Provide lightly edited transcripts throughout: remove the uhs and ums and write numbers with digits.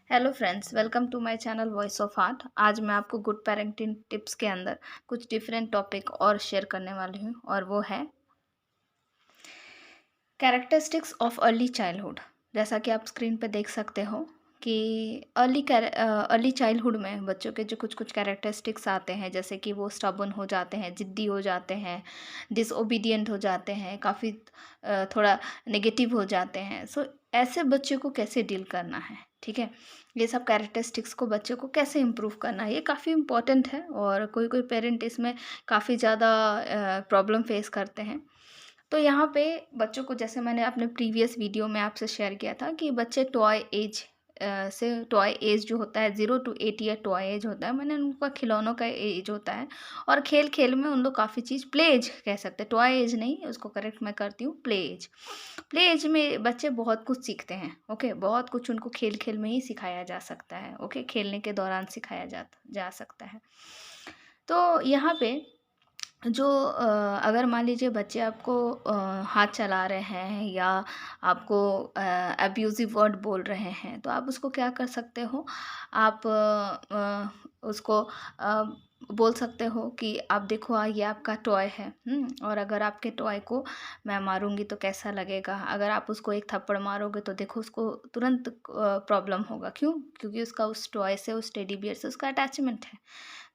Hello friends, welcome to my channel voice of art. आज मैं आपको गुड पेरेंटिंग टिप्स के अंदर कुछ डिफरेंट टॉपिक और शेयर करने वाली हूँ और वो है कैरेक्टरिस्टिक्स ऑफ अर्ली चाइल्डहुड। जैसा कि आप स्क्रीन पे देख सकते हो कि अर्ली चाइल्डहुड में बच्चों के जो कुछ कुछ कैरेक्टरिस्टिक्स आते हैं, जैसे कि वो स्टबर्न हो जाते हैं, ज़िद्दी हो जाते हैं, डिसओबीडिएंट हो जाते हैं, काफ़ी थोड़ा नेगेटिव हो जाते हैं। सो ऐसे बच्चे को कैसे डील करना है, ठीक है। ये सब कैरेक्टरिस्टिक्स को बच्चे को कैसे इम्प्रूव करना है, ये काफ़ी इम्पोर्टेंट है और कोई कोई पेरेंट इसमें काफ़ी ज़्यादा प्रॉब्लम फेस करते हैं। तो यहाँ पे बच्चों को, जैसे मैंने अपने प्रीवियस वीडियो में आपसे शेयर किया था कि बच्चे टॉय एज से टॉय एज जो होता है 0 to 8 ईयर टॉय एज होता है, मैंने उनका खिलौनों का एज होता है। और खेल खेल में उन लोग काफ़ी चीज़ प्ले एज कह सकते हैं, टॉय एज नहीं, उसको करेक्ट मैं करती हूँ, प्ले एज। प्ले एज में बच्चे बहुत कुछ सीखते हैं। ओके, बहुत कुछ उनको खेल खेल में ही सिखाया जा सकता है। ओके, खेलने के दौरान सिखाया जा सकता है। तो यहाँ पे जो अगर मान लीजिए बच्चे आपको हाथ चला रहे हैं या आपको अब्यूज़िव वर्ड बोल रहे हैं, तो आप उसको क्या कर सकते हो, आप उसको बोल सकते हो कि आप देखो, ये आपका टॉय है, और अगर आपके टॉय को मैं मारूंगी तो कैसा लगेगा, अगर आप उसको एक थप्पड़ मारोगे तो देखो उसको तुरंत प्रॉब्लम होगा। क्यों? क्योंकि उसका उस टॉय से, उस टेडी बियर से उसका अटैचमेंट है।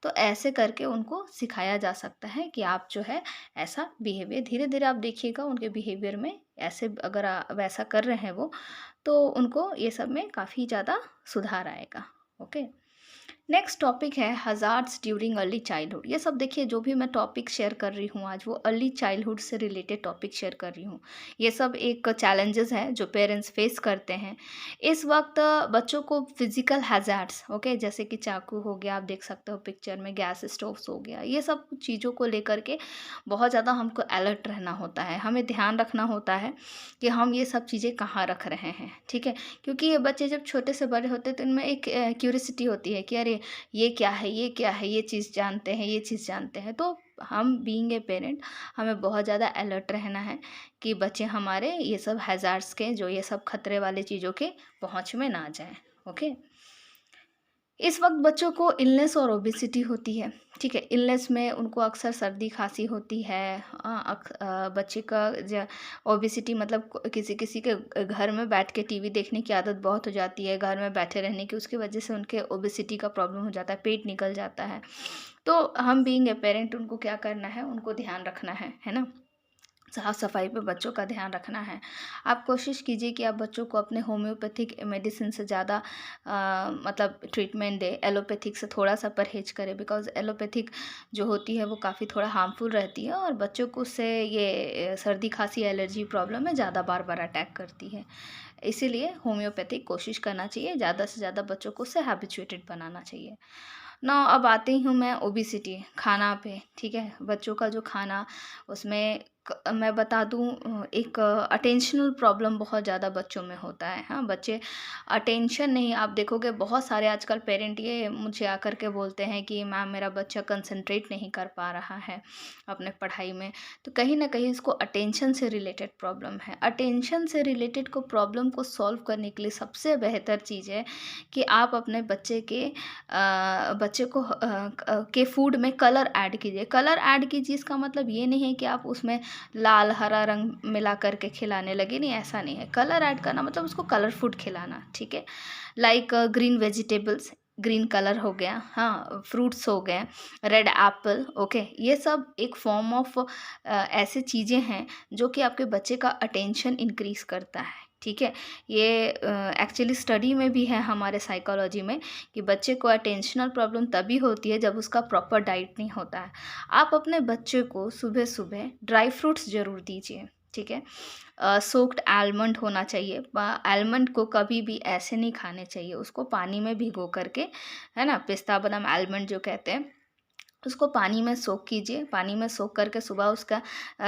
तो ऐसे करके उनको सिखाया जा सकता है कि आप जो है ऐसा बिहेवियर, धीरे धीरे आप देखिएगा उनके बिहेवियर में, ऐसे अगर वैसा कर रहे हैं वो, तो उनको ये सब में काफ़ी ज़्यादा सुधार आएगा। ओके, नेक्स्ट टॉपिक है हज़ार्ड्स ड्यूरिंग अर्ली चाइल्डहुड। ये सब देखिए, जो भी मैं टॉपिक शेयर कर रही हूँ आज, वो अर्ली चाइल्डहुड से रिलेटेड टॉपिक शेयर कर रही हूँ। ये सब एक चैलेंजेस हैं जो पेरेंट्स फेस करते हैं इस वक्त। बच्चों को फिजिकल हैज़ार्ड्स, ओके, जैसे कि चाकू हो गया, आप देख सकते हो पिक्चर में, गैस स्टोव्स हो गया, ये सब चीज़ों को लेकर के बहुत ज़्यादा हमको अलर्ट रहना होता है, हमें ध्यान रखना होता है कि हम ये सब चीज़ें कहाँ रख रहे हैं, ठीक है। क्योंकि ये बच्चे जब छोटे से बड़े होते हैं तो इनमें एक क्यूरियोसिटी होती है कि अरे ये क्या है, ये क्या है, ये चीज़ जानते हैं, ये चीज़ जानते हैं। तो हम बीइंग ए पेरेंट, हमें बहुत ज़्यादा अलर्ट रहना है कि बच्चे हमारे ये सब हैज़ार्ड्स के, जो ये सब खतरे वाली चीज़ों के पहुँच में ना जाएँ। ओके, इस वक्त बच्चों को इलनेस और ओबेसिटी होती है, ठीक है। इलनेस में उनको अक्सर सर्दी खांसी होती है। बच्चे का ओबेसिटी मतलब किसी किसी के घर में बैठ के टीवी देखने की आदत बहुत हो जाती है, घर में बैठे रहने की, उसकी वजह से उनके ओबेसिटी का प्रॉब्लम हो जाता है, पेट निकल जाता है। तो हम बीइंग ए पेरेंट उनको क्या करना है, उनको ध्यान रखना है ना। साफ सफाई पे बच्चों का ध्यान रखना है। आप कोशिश कीजिए कि आप बच्चों को अपने होम्योपैथिक मेडिसिन से ज़्यादा मतलब ट्रीटमेंट दें, एलोपैथिक से थोड़ा सा परहेज करें, बिकॉज़ एलोपैथिक जो होती है वो काफ़ी थोड़ा हार्मफुल रहती है और बच्चों को उससे ये सर्दी खांसी एलर्जी प्रॉब्लम है, ज़्यादा बार बार अटैक करती है। इसीलिए होम्योपैथिक कोशिश करना चाहिए, ज़्यादा से ज़्यादा बच्चों को उससे हैबिचुएटेड बनाना चाहिए ना। अब आती हूँ मैं ओबेसिटी खाना पे, ठीक है। बच्चों का जो खाना, उसमें मैं बता दूँ, एक अटेंशनल प्रॉब्लम बहुत ज़्यादा बच्चों में होता है। हाँ, बच्चे अटेंशन नहीं, आप देखोगे बहुत सारे आजकल पेरेंट ये मुझे आकर के बोलते हैं कि मैम मेरा बच्चा कंसंट्रेट नहीं कर पा रहा है अपने पढ़ाई में। तो कहीं ना कहीं इसको अटेंशन से रिलेटेड प्रॉब्लम है। अटेंशन से रिलेटेड को प्रॉब्लम को सॉल्व करने के लिए सबसे बेहतर चीज़ है कि आप अपने बच्चे को के फूड में कलर ऐड कीजिए। कलर ऐड कीजिए इसका मतलब ये नहीं है कि आप उसमें लाल हरा रंग मिला करके खिलाने लगे, नहीं, ऐसा नहीं है। कलर ऐड करना मतलब उसको कलर फूड खिलाना, ठीक है। Like green vegetables, green colour हो गया, हाँ, फ्रूट्स हो गए, रेड एप्पल, ओके। ये सब एक फॉर्म ऑफ ऐसे चीज़ें हैं जो कि आपके बच्चे का अटेंशन इंक्रीज करता है, ठीक है। ये एक्चुअली स्टडी में भी है हमारे साइकोलॉजी में कि बच्चे को अटेंशनल प्रॉब्लम तभी होती है जब उसका प्रॉपर डाइट नहीं होता है। आप अपने बच्चे को सुबह सुबह ड्राई फ्रूट्स ज़रूर दीजिए, ठीक है। सोक्ड आलमंड होना चाहिए। आलमंड को कभी भी ऐसे नहीं खाने चाहिए, उसको पानी में भिगो करके, है ना, पिस्ता बादाम आलमंड जो कहते हैं, उसको पानी में सोक कीजिए। पानी में सोक करके सुबह उसका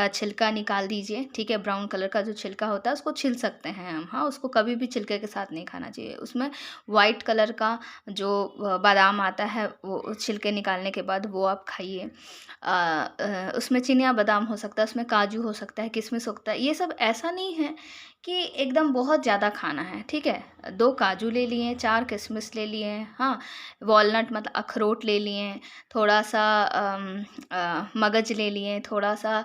छिलका निकाल दीजिए, ठीक है। ब्राउन कलर का जो छिलका होता है उसको छील सकते हैं हम, हाँ, उसको कभी भी छिलके के साथ नहीं खाना चाहिए। उसमें वाइट कलर का जो बादाम आता है, वो छिलके निकालने के बाद वो आप खाइए। उसमें चिनिया बादाम हो सकता है, उसमें काजू हो सकता है, किशमिश हो सकता है। ये सब ऐसा नहीं है कि एकदम बहुत ज़्यादा खाना है, ठीक है? 2 काजू ले लिए, 4 किशमिश ले लिए, हाँ, वॉलनट मतलब अखरोट ले लिए, थोड़ा-सा मगज ले लिए, थोड़ा-सा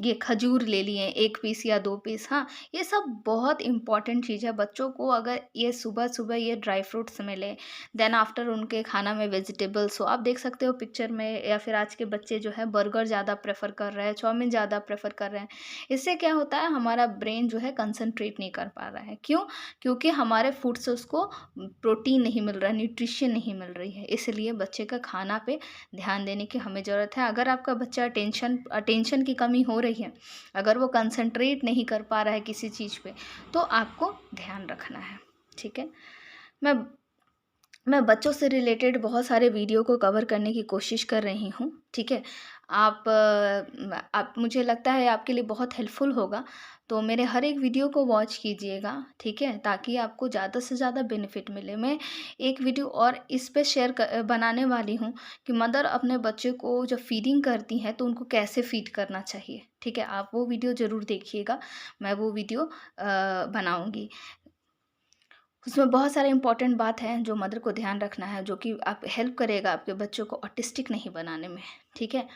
ये खजूर ले लिए 1 पीस या 2 पीस, हाँ। ये सब बहुत इम्पोर्टेंट चीज़ है, बच्चों को अगर ये सुबह-सुबह ये ड्राई फ्रूट्स मिले, देन आफ्टर उनके खाना में वेजिटेबल्स हो। आप देख सकते हो पिक्चर में, या फिर आज के बच्चे जो है बर्गर ज़्यादा प्रेफ़र कर रहे हैं, चाउमीन ज़्यादा प्रेफ़र कर रहे हैं। इससे क्या होता है, हमारा ब्रेन जो है कंसंट्रेट नहीं कर पा रहा है। क्यों? क्योंकि हमारे फूड से उसको प्रोटीन नहीं मिल रहा है, न्यूट्रिशन नहीं मिल रही है। इसलिए बच्चे का खाना पे ध्यान देने की हमें ज़रूरत है। अगर आपका बच्चा अटेंशन की कमी हो रही है, अगर वो कंसंट्रेट नहीं कर पा रहा है किसी चीज़ पे, तो आपको ध्यान रखना है, ठीक है? मैं मैं बच्चों से रिलेटेड बहुत सारे वीडियो को कवर करने की कोशिश कर रही हूँ, ठीक है? आप मुझे लगता है आपके लिए बहुत हेल्पफुल होगा, तो मेरे हर एक वीडियो को वॉच कीजिएगा, ठीक है? ताकि आपको ज़्यादा से ज़्यादा बेनिफिट मिले। मैं एक वीडियो और इस पे बनाने वाली हूँ कि मदर अपने बच्चे को जब फीडिंग करती हैं, तो उनको कैसे फीड करना चाहिए, ठीक है? आप वो वीडियो ज़रूर देखिएगा, मैं वो वीडियो बनाऊँगी। उसमें बहुत सारे इम्पोर्टेंट बात हैं जो मदर को ध्यान रखना है, जो कि आप हेल्प करेगा आपके बच्चों को ऑटिस्टिक नहीं बनाने में, ठीक है?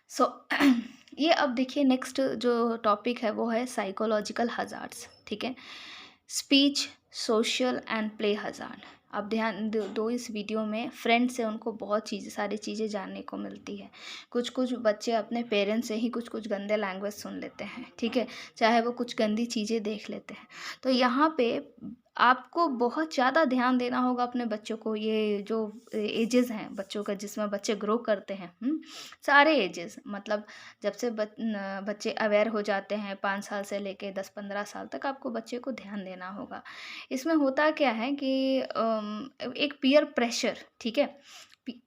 सो ये अब देखिए, नेक्स्ट जो टॉपिक है वो है साइकोलॉजिकल हज़ार्ड्स, ठीक है? Speech, social and play hazard. आप ध्यान दो इस वीडियो में, फ्रेंड से उनको बहुत सारी चीज़ें जानने को मिलती है। कुछ-कुछ बच्चे अपने पेरेंट्स से ही कुछ-कुछ गंदे लैंग्वेज सुन लेते हैं, ठीक है? चाहे वो कुछ गंदी चीज़ें देख लेते हैं। तो यहाँ पे आपको बहुत ज़्यादा ध्यान देना होगा अपने बच्चों को, ये जो एजेस हैं बच्चों का जिसमें बच्चे ग्रो करते हैं, सारे एजेस, मतलब जब से बच्चे अवेयर हो जाते हैं 5 साल से लेके 10-15 साल तक आपको बच्चे को ध्यान देना होगा। इसमें होता क्या है कि एक पीयर प्रेशर, ठीक है? पी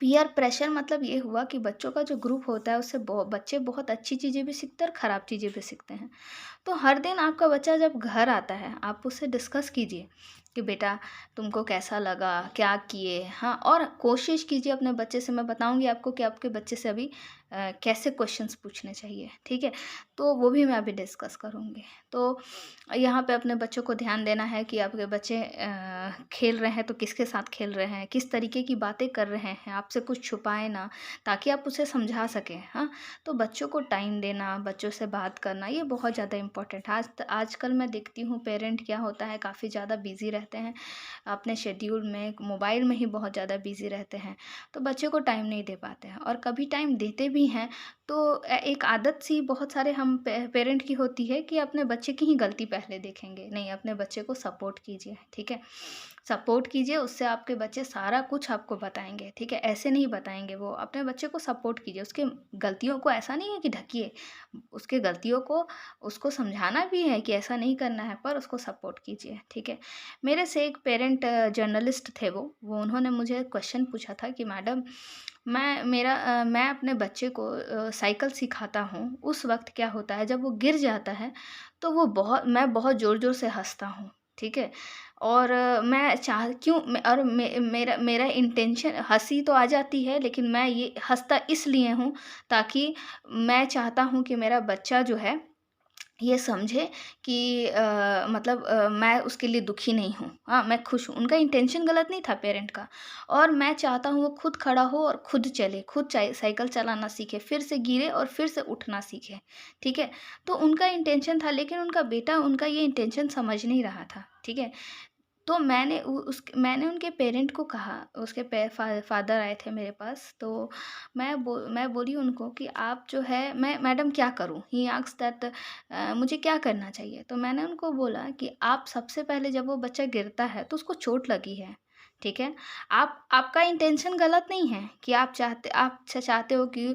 पीयर प्रेशर मतलब ये हुआ कि बच्चों का जो ग्रुप होता है उससे बच्चे बहुत अच्छी चीज़ें भी सीखते हैं और ख़राब चीज़ें भी सीखते हैं। तो हर दिन आपका बच्चा जब घर आता है, आप उससे डिस्कस कीजिए कि बेटा तुमको कैसा लगा, क्या किए? हाँ, और कोशिश कीजिए अपने बच्चे से, मैं बताऊँगी आपको कि आपके बच्चे से अभी कैसे क्वेश्चंस पूछने चाहिए, ठीक है? तो वो भी मैं अभी डिस्कस करूँगी। तो यहाँ पे अपने बच्चों को ध्यान देना है कि आपके बच्चे खेल रहे हैं तो किसके साथ खेल रहे हैं, किस तरीके की बातें कर रहे हैं, आपसे कुछ छुपाएँ ना, ताकि आप उसे समझा सकें, हाँ? तो बच्चों को टाइम देना, बच्चों से बात करना, ये बहुत ज़्यादा इम्पोर्टेंट है। आजकल मैं देखती हूँ पेरेंट क्या होता है, काफ़ी ज़्यादा बिज़ी रहते हैं अपने शेड्यूल में, मोबाइल में ही बहुत ज़्यादा बिज़ी रहते हैं, तो बच्चे को टाइम नहीं दे पाते हैं, और कभी टाइम देते भी हैं तो एक आदत सी बहुत सारे हम पेरेंट की होती है कि अपने बच्चे की ही गलती पहले देखेंगे। नहीं, अपने बच्चे को सपोर्ट कीजिए, ठीक है? सपोर्ट कीजिए, उससे आपके बच्चे सारा कुछ आपको बताएँगे, ठीक है? ऐसे नहीं बताएँगे वो, अपने बच्चे को सपोर्ट कीजिए, उसके गलतियों को ऐसा नहीं है कि ढकिए, उसके गलतियों को उसको समझाना भी है कि ऐसा नहीं करना है, पर उसको सपोर्ट कीजिए, ठीक है? मेरे से एक पेरेंट जर्नलिस्ट थे वो उन्होंने मुझे क्वेश्चन पूछा था कि मैडम, मैं अपने बच्चे को साइकिल सिखाता हूँ, उस वक़्त क्या होता है जब वो गिर जाता है, तो मैं बहुत ज़ोर-ज़ोर से हँसता हूँ, ठीक है? और मैं चाह क्यों मैं और मे मेरा मेरा इंटेंशन, हँसी तो आ जाती है, लेकिन मैं ये हँसता इसलिए हूँ ताकि मैं चाहता हूँ कि मेरा बच्चा जो है ये समझे कि मतलब मैं उसके लिए दुखी नहीं हूँ। हाँ, मैं खुश हूँ। उनका इंटेंशन गलत नहीं था पेरेंट का, और मैं चाहता हूँ वो खुद खड़ा हो और खुद चले, खुद चाहे साइकिल चलाना सीखे, फिर से गिरे और फिर से उठना सीखे, ठीक है? तो उनका इंटेंशन था, लेकिन उनका बेटा उनका ये इंटेंशन समझ नहीं रहा था, ठीक है? तो मैंने उनके पेरेंट को कहा, उसके फादर आए थे मेरे पास, तो मैं बोली उनको कि आप जो है, मैं मैडम क्या करूँ? ही आस्क्ड दैट मुझे क्या करना चाहिए? तो मैंने उनको बोला कि आप सबसे पहले, जब वो बच्चा गिरता है तो उसको चोट लगी है, ठीक है? आपका इंटेंशन गलत नहीं है कि आप चाहते हो कि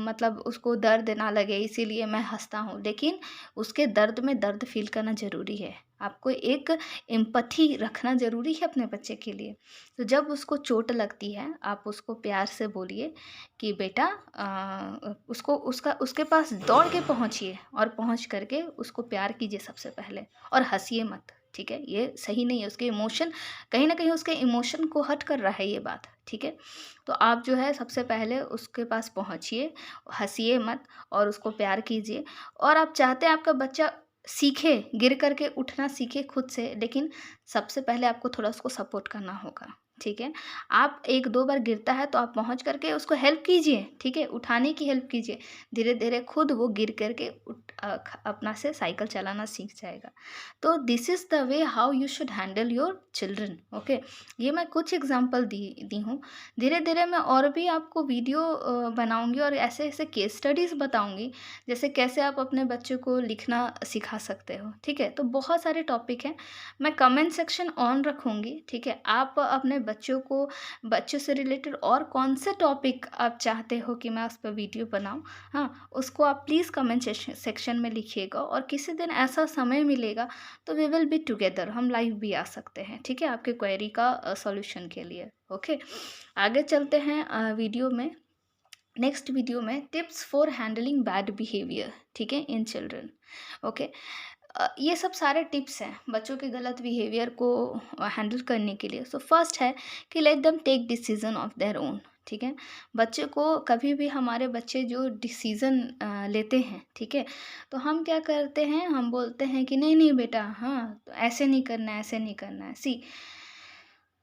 मतलब उसको दर्द ना लगे इसीलिए मैं हँसता हूँ, लेकिन उसके दर्द में दर्द फ़ील करना ज़रूरी है। आपको एक एम्पैथी रखना ज़रूरी है अपने बच्चे के लिए। तो जब उसको चोट लगती है, आप उसको प्यार से बोलिए कि बेटा, उसको उसके पास दौड़ के पहुँचिए, और पहुँच कर के उसको प्यार कीजिए सबसे पहले, और हँसिए मत, ठीक है? ये सही नहीं है, उसके इमोशन, कहीं न कहीं उसके इमोशन को हर्ट कर रहा है ये बात, ठीक है? तो आप जो है सबसे पहले उसके पास पहुँचिए, हँसिए मत और उसको प्यार कीजिए और आप चाहते हैं आपका बच्चा सीखे, गिर कर के उठना सीखे खुद से, लेकिन सबसे पहले आपको थोड़ा उसको सपोर्ट करना होगा, ठीक है? आप 1-2 बार गिरता है तो आप पहुँच कर के उसको हेल्प कीजिए, ठीक है? उठाने की हेल्प कीजिए। धीरे-धीरे खुद वो गिर कर के अपना से साइकिल चलाना सीख जाएगा। तो this is the way how you should handle your children, okay? ये मैं कुछ एग्ज़ाम्पल दी हूँ। धीरे-धीरे मैं और भी आपको वीडियो बनाऊँगी और ऐसे-ऐसे केस स्टडीज़ बताऊँगी, जैसे कैसे आप अपने बच्चे को लिखना सिखा सकते हो, ठीक है? तो बहुत सारे टॉपिक हैं, मैं कमेंट सेक्शन ऑन रखूँगी, ठीक है? आप अपने बच्चों से रिलेटेड और कौन से टॉपिक आप चाहते हो कि मैं उस पे वीडियो बनाऊँ, हाँ, उसको आप प्लीज़ कमेंट सेक्शन में लिखिएगा और किसी दिन ऐसा समय मिलेगा तो वी विल बी टुगेदर, हम लाइव भी आ सकते हैं, ठीक है? आपके क्वेरी का सॉल्यूशन के लिए, ओके? आगे चलते हैं वीडियो में। नेक्स्ट वीडियो में tips for handling bad behaviour, ठीक है, इन चिल्ड्रन, ओके? ये सब सारे टिप्स हैं बच्चों के गलत बिहेवियर को हैंडल करने के लिए। सो फर्स्ट है कि let them take decision of their own, ठीक है? बच्चे को कभी भी हमारे बच्चे जो डिसीजन लेते हैं, ठीक है? तो हम क्या करते हैं, हम बोलते हैं कि नहीं नहीं बेटा, हाँ, तो ऐसे नहीं करना है, ऐसे नहीं करना है। सी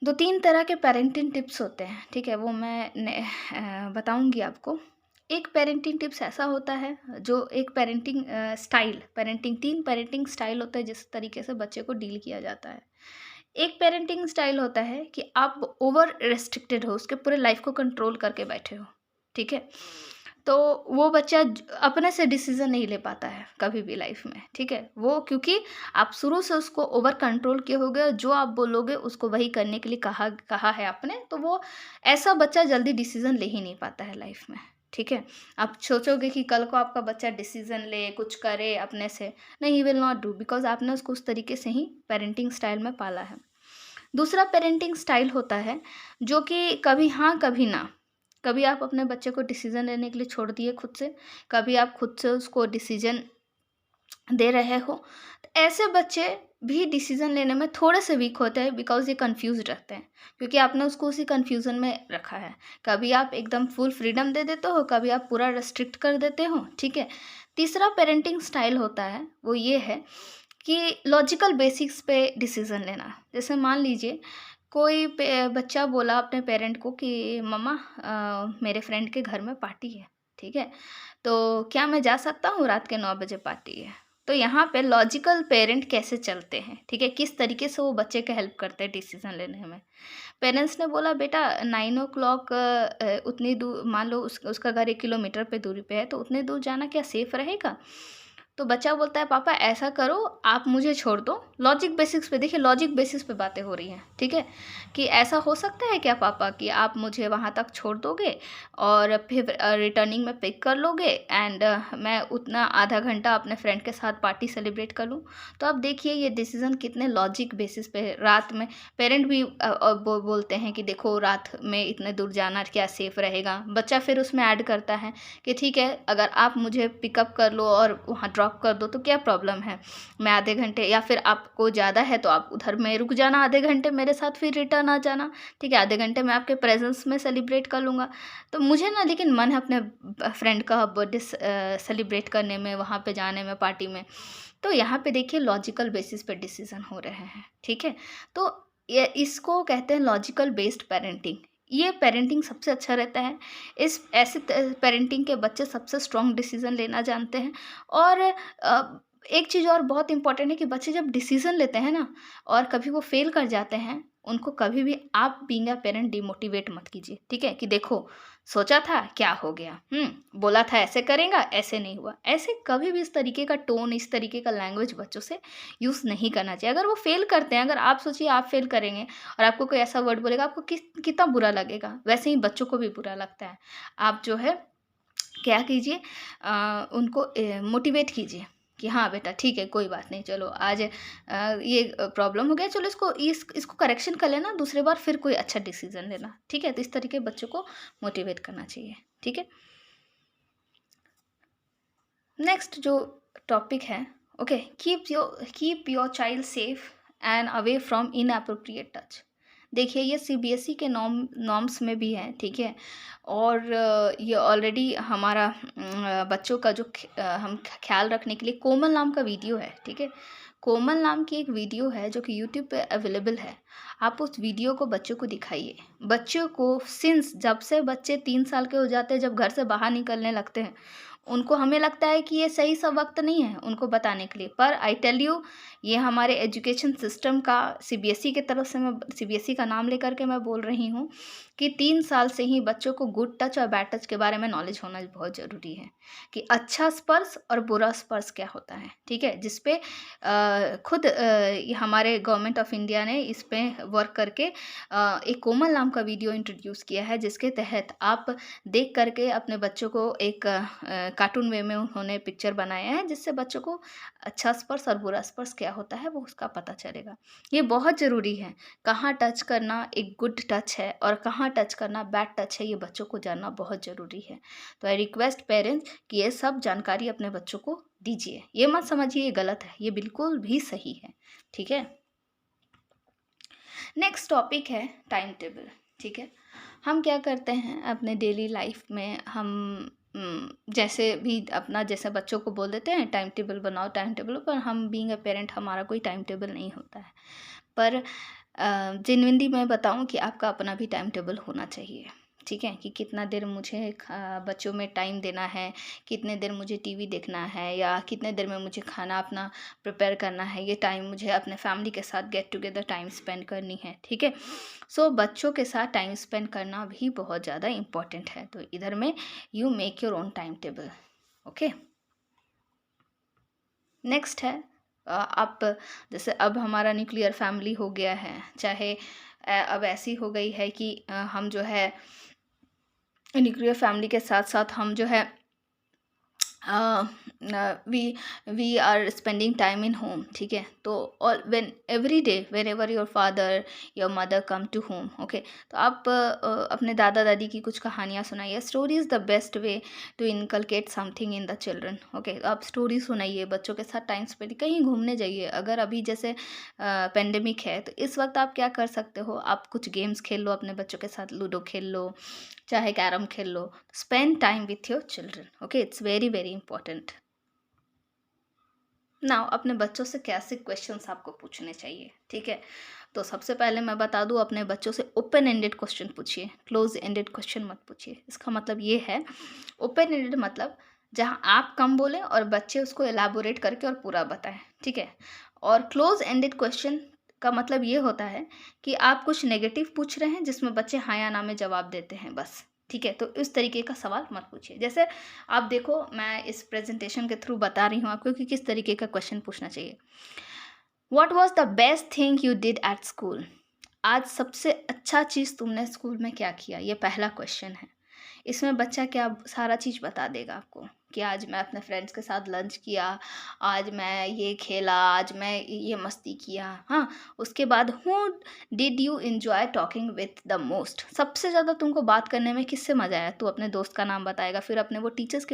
2-3 तरह के पेरेंटिंग टिप्स होते हैं, ठीक है? वो मैं बताऊँगी आपको। एक पेरेंटिंग टिप्स ऐसा होता है जो एक पेरेंटिंग 3 पेरेंटिंग स्टाइल होता है जिस तरीके से बच्चे को डील किया जाता है। एक पेरेंटिंग स्टाइल होता है कि आप ओवर रिस्ट्रिक्टेड हो, उसके पूरे लाइफ़ को कंट्रोल करके बैठे हो, ठीक है? तो वो बच्चा अपने से डिसीज़न नहीं ले पाता है कभी भी लाइफ़ में, ठीक है? वो क्योंकि आप शुरू से उसको ओवर कंट्रोल किए होगे, जो आप बोलोगे उसको वही करने के लिए कहा कहा है आपने, तो वो ऐसा बच्चा जल्दी डिसीज़न ले ही नहीं पाता है लाइफ़ में, ठीक है? आप सोचोगे कि कल को आपका बच्चा डिसीज़न ले, कुछ करे अपने से, नहीं, he will not do, because आपने उसको उस तरीके से ही पेरेंटिंग स्टाइल में पाला है। दूसरा पेरेंटिंग स्टाइल होता है जो कि कभी हाँ, कभी ना। कभी आप अपने बच्चे को डिसीज़न लेने के लिए छोड़ दिए खुद से, कभी आप खुद से उसको डिसीज़न दे रहे हो। तो ऐसे बच्चे भी डिसीज़न लेने में थोड़े से वीक होते हैं बिकॉज़ ये कन्फ्यूज़्ड रहते हैं, क्योंकि आपने उसको उसी कन्फ्यूज़न में रखा है। कभी आप एकदम फुल फ्रीडम दे देते हो, कभी आप पूरा रिस्ट्रिक्ट कर देते हो, ठीक है? तीसरा पेरेंटिंग स्टाइल होता है, वो ये है कि लॉजिकल बेसिक्स पे डिसीज़न लेना। जैसे मान लीजिए कोई बच्चा बोला अपने पेरेंट को कि मम्मा मेरे फ्रेंड के घर में पार्टी है, ठीक है? तो क्या मैं जा सकता हूँ? रात के 9 बजे पार्टी है। तो यहाँ पे लॉजिकल पेरेंट कैसे चलते हैं, ठीक है? किस तरीके से वो बच्चे का हेल्प करते हैं डिसीज़न लेने में। पेरेंट्स ने बोला बेटा 9 ओ क्लॉक उतनी दूर, मान लो उसका घर 1 किलोमीटर पे दूरी पे है, तो उतनी दूर जाना क्या सेफ़ रहेगा? तो बच्चा बोलता है पापा ऐसा करो, आप मुझे छोड़ दो। लॉजिक बेसिक्स पे, देखिए लॉजिक बेसिस पे बातें हो रही हैं, ठीक है? कि ऐसा हो सकता है क्या पापा कि आप मुझे वहाँ तक छोड़ दोगे और फिर रिटर्निंग में पिक कर लोगे एंड मैं उतना आधा घंटा अपने फ्रेंड के साथ पार्टी सेलिब्रेट कर लूँ। तो अब देखिए ये डिसीज़न कितने लॉजिक बेसिस पे है। रात में पेरेंट भी बोलते हैं कि देखो रात में इतने दूर जाना क्या सेफ़ रहेगा। बच्चा फिर उसमें ऐड करता है कि ठीक है, अगर आप मुझे पिकअप कर लो और वहाँ ड्रॉप कर दो तो क्या प्रॉब्लम है? मैं आधे घंटे, या फिर आपको ज़्यादा है तो आप उधर में रुक जाना आधे घंटे मेरे साथ, फिर रिटर्न आ जाना, ठीक है? आधे घंटे मैं आपके प्रेज़ेंस में सेलिब्रेट कर लूँगा। तो मुझे ना लेकिन मन है अपने फ्रेंड का बर्थडे सेलिब्रेट करने में, वहाँ पे जाने में, पार्टी में। तो यहाँ पे देखिए लॉजिकल बेसिस पे डिसीज़न हो रहे हैं, ठीक है? तो ये इसको कहते हैं लॉजिकल बेस्ड पेरेंटिंग। ये पेरेंटिंग सबसे अच्छा रहता है। इस ऐसे पेरेंटिंग के बच्चे सबसे स्ट्रॉन्ग डिसीज़न लेना जानते हैं और एक चीज़ और बहुत इम्पोर्टेंट है कि बच्चे जब डिसीज़न लेते हैं ना और कभी वो फेल कर जाते हैं, उनको कभी भी आप बीइंग अ पेरेंट डिमोटिवेट मत कीजिए, ठीक है? कि देखो सोचा था, क्या हो गया? बोला था ऐसे करेगा, ऐसे नहीं हुआ। ऐसे कभी भी इस तरीके का टोन, इस तरीके का लैंग्वेज बच्चों से यूज़ नहीं करना चाहिए। अगर वो फेल करते हैं, अगर आप सोचिए आप फेल करेंगे और आपको कोई ऐसा वर्ड बोलेगा, आपको कितना बुरा लगेगा। वैसे ही बच्चों को भी बुरा लगता है। आप जो है क्या कीजिए, उनको मोटिवेट कीजिए कि हाँ बेटा ठीक है, कोई बात नहीं, चलो आज ये प्रॉब्लम हो गया, चलो इसको करेक्शन कर लेना, दूसरे बार फिर कोई अच्छा डिसीजन लेना, ठीक है? तो इस तरीके बच्चों को मोटिवेट करना चाहिए, ठीक है? नेक्स्ट जो टॉपिक है, okay, keep your child safe and away from inappropriate touch. देखिए ये सीबीएसई के नॉर्म्स में भी है, ठीक है? और ये ऑलरेडी हमारा बच्चों का जो हम ख्याल रखने के लिए कोमल नाम का वीडियो है, ठीक है? कोमल नाम की एक वीडियो है जो कि यूट्यूब पे अवेलेबल है। आप उस वीडियो को बच्चों को दिखाइए। बच्चों को सिंस जब से बच्चे 3 साल के हो जाते हैं, जब घर से बाहर निकलने लगते हैं, उनको हमें लगता है कि ये सही सा वक़्त नहीं है उनको बताने के लिए। पर आई टेल यू, ये हमारे एजुकेशन सिस्टम का सीबीएसई की तरफ से, मैं सीबीएसई का नाम लेकर के मैं बोल रही हूँ कि 3 साल से ही बच्चों को गुड टच और बैड टच के बारे में नॉलेज होना बहुत ज़रूरी है, कि अच्छा स्पर्श और बुरा स्पर्श क्या होता है, ठीक है? जिस पे खुद ये हमारे गवर्नमेंट ऑफ इंडिया ने इस पे वर्क करके एक कोमल नाम का वीडियो इंट्रोड्यूस किया है, जिसके तहत आप देख करके अपने बच्चों को एक कार्टून वे में उन्होंने पिक्चर बनाया है, जिससे बच्चों को अच्छा स्पर्श और बुरा स्पर्श क्या होता है वो उसका पता चलेगा। ये बहुत ज़रूरी है, कहाँ टच करना एक गुड टच है और कहाँ टच करना बैड टच है, ये बच्चों को जानना बहुत ज़रूरी है। तो आई रिक्वेस्ट पेरेंट्स कि ये सब जानकारी अपने बच्चों को दीजिए। ये मत समझिए ये गलत है, ये बिल्कुल भी सही है, ठीक है? नेक्स्ट टॉपिक है टाइम टेबल, ठीक है? हम क्या करते हैं अपने डेली लाइफ में, हम जैसे भी अपना जैसे बच्चों को बोल देते हैं टाइम टेबल बनाओ, टाइम टेबल, पर हम बीइंग अ पेरेंट हमारा कोई टाइम टेबल नहीं होता है। पर जेन्युइनली मैं बताऊँ कि आपका अपना भी टाइम टेबल होना चाहिए, ठीक है? कि कितना देर मुझे बच्चों में टाइम देना है, कितने देर मुझे टीवी देखना है, या कितने देर में मुझे खाना अपना प्रिपेयर करना है, ये टाइम मुझे अपने फैमिली के साथ गेट टुगेदर टाइम स्पेंड करनी है, ठीक है? सो बच्चों के साथ टाइम स्पेंड करना भी बहुत ज़्यादा इम्पोर्टेंट है। तो इधर में you make your own time table, okay? Next है आप, जैसे अब हमारा न्यूक्लियर फैमिली हो गया है, चाहे अब ऐसी हो गई है कि हम जो है न्यूक्लियर फैमिली के साथ साथ हम जो है we we are spending time in home, ठीक है? तो all when every day whenever your father your mother come to home, okay, तो आप अपने दादा दादी की कुछ कहानियाँ सुनाइए। Story is the best way to inculcate something in the children, okay? तो आप स्टोरी सुनाइए, बच्चों के साथ टाइम स्पेंड, कहीं घूमने जाइए। अगर अभी जैसे पेंडेमिक है तो इस वक्त आप क्या कर सकते हो, आप कुछ गेम्स खेल लो अपने बच्चों के साथ, लूडो खेल लो, चाहे कैरम खेल लो। Spend time with your children, okay? It's very very important. Now अपने बच्चों से कैसे क्वेश्चंस आपको पूछने चाहिए, ठीक है? तो सबसे पहले मैं बता दूं, अपने बच्चों से ओपन एंडेड क्वेश्चन पूछिए, क्लोज एंडेड क्वेश्चन मत पूछिए। इसका मतलब ये है, ओपन एंडेड मतलब जहां आप कम बोलें और बच्चे उसको एलाबोरेट करके और पूरा बताएं, ठीक है? और क्लोज एंडेड क्वेश्चन का मतलब ये होता है कि आप कुछ नेगेटिव पूछ रहे हैं जिसमें बच्चे हाँ या ना में जवाब देते हैं बस, ठीक है? तो इस तरीके का सवाल मत पूछिए। जैसे आप देखो, मैं इस प्रेजेंटेशन के थ्रू बता रही हूँ आपको कि किस तरीके का क्वेश्चन पूछना चाहिए। What was the best thing you did at school? आज सबसे अच्छा चीज़ तुमने स्कूल में क्या किया? ये पहला क्वेश्चन है। इसमें बच्चा क्या सारा चीज़ बता देगा आपको, कि आज मैं अपने फ्रेंड्स के साथ लंच किया, आज मैं ये खेला, आज मैं ये मस्ती किया। हाँ, उसके बाद हू did you enjoy talking with the most? सबसे ज़्यादा तुमको बात करने में किससे मज़ा आया? तू अपने दोस्त का नाम बताएगा, फिर अपने वो टीचर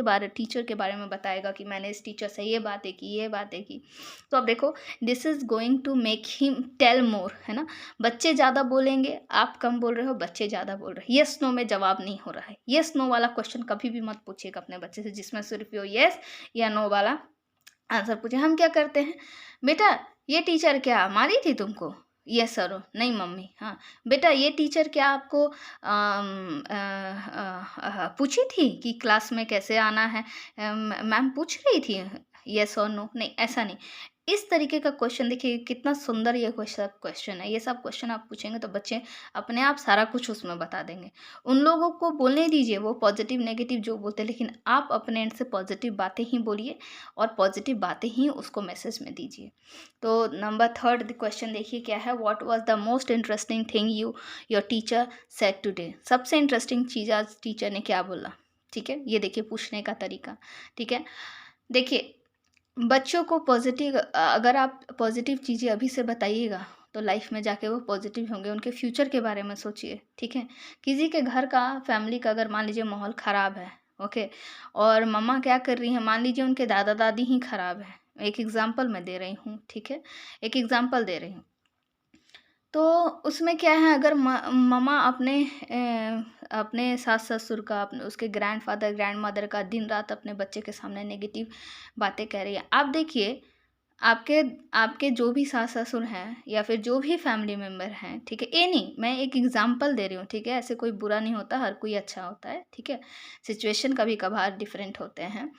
के बारे में बताएगा कि मैंने इस टीचर से ये बातें की, ये बातें की। तो अब देखो, this is going to make him tell more, है ना? बच्चे ज़्यादा बोलेंगे, आप कम बोल रहे हो, बच्चे ज़्यादा बोल रहे हैं। येस नो में जवाब नहीं हो रहा है। येस नो वाला क्वेश्चन कभी भी मत पूछिएगा अपने बच्चे से, जिसमें सिर्फ यो येस या नो वाला आंसर पूछे। हम क्या करते हैं, बेटा ये टीचर क्या मारी थी तुमको? Yes sir. नहीं मम्मी। हाँ बेटा, ये टीचर क्या आपको पूछी थी कि क्लास में कैसे आना है? मैम पूछ रही थी? यस और नो। नहीं, ऐसा नहीं। इस तरीके का क्वेश्चन देखिए कितना सुंदर ये क्वेश्चन है। ये सब क्वेश्चन आप पूछेंगे तो बच्चे अपने आप सारा कुछ उसमें बता देंगे। उन लोगों को बोलने दीजिए, वो पॉजिटिव नेगेटिव जो बोलते हैं, लेकिन आप अपने एंड से पॉजिटिव बातें ही बोलिए और पॉजिटिव बातें ही उसको मैसेज में दीजिए। तो नंबर थर्ड क्वेश्चन देखिए क्या है, what was the most interesting thing your teacher said today? सबसे इंटरेस्टिंग चीज़ आज टीचर ने क्या बोला, ठीक है? ये देखिए पूछने का तरीका, ठीक है? देखिए, बच्चों को पॉजिटिव, अगर आप पॉजिटिव चीज़ें अभी से बताइएगा तो लाइफ में जाके वो पॉजिटिव होंगे। उनके फ्यूचर के बारे में सोचिए, ठीक है? किसी के घर का, फैमिली का अगर मान लीजिए माहौल ख़राब है, ओके, और मम्मा क्या कर रही हैं, मान लीजिए उनके दादा दादी ही ख़राब है। एक एग्जांपल मैं दे रही हूँ, ठीक है? एक एग्जांपल दे रही हूँ। तो उसमें क्या है, अगर मम्मा अपने सास-ससुर का, अपने उसके ग्रैंडफ़ादर, ग्रैंडमदर का दिन-रात अपने बच्चे के सामने नेगेटिव बातें कह रही है। आप देखिए, आपके आपके जो भी सास-ससुर हैं या फिर जो भी फैमिली मेंबर हैं, ठीक है? एनी, मैं एक एग्ज़ाम्पल दे रही हूँ, ठीक है? ऐसे कोई बुरा नहीं होता, हर कोई अच्छा होता है, ठीक है? सिचुएशन कभी-कभार डिफरेंट होते हैं।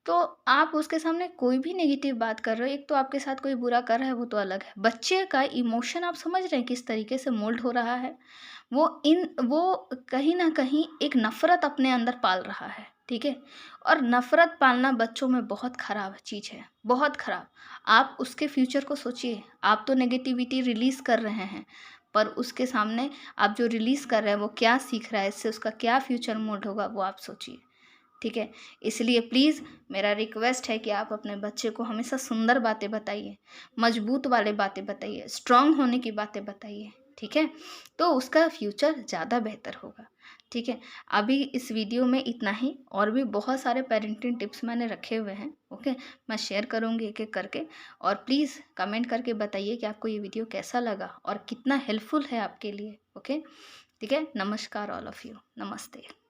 तो आप उसके सामने कोई भी नेगेटिव बात कर रहे हो, एक तो आपके साथ कोई बुरा कर रहा है वो तो अलग है। बच्चे का इमोशन आप समझ रहे हैं किस तरीके से मोल्ड हो रहा है? वो कहीं न कहीं एक नफ़रत अपने अंदर पाल रहा है, ठीक है? और नफ़रत पालना बच्चों में बहुत ख़राब चीज़ है, बहुत ख़राब। आप उसके फ्यूचर को सोचिए, आप तो नेगेटिविटी रिलीज़ कर रहे हैं, पर उसके सामने आप जो रिलीज़ कर रहे हैं वो क्या सीख रहा है, इससे उसका क्या फ्यूचर मोल्ड होगा वो आप सोचिए। ठीक है? इसलिए प्लीज़ मेरा रिक्वेस्ट है कि आप अपने बच्चे को हमेशा सुंदर बातें बताइए, मज़बूत वाले बातें बताइए, स्ट्रॉन्ग होने की बातें बताइए, ठीक है? तो उसका फ्यूचर ज़्यादा बेहतर होगा, ठीक है? अभी इस वीडियो में इतना ही, और भी बहुत सारे पेरेंटिंग टिप्स मैंने रखे हुए हैं, ओके? मैं शेयर करूँगी एक-एक करके, और प्लीज़ कमेंट करके बताइए कि आपको ये वीडियो कैसा लगा और कितना हेल्पफुल है आपके लिए, ओके? ठीक है? नमस्कार ऑल ऑफ यू, नमस्ते।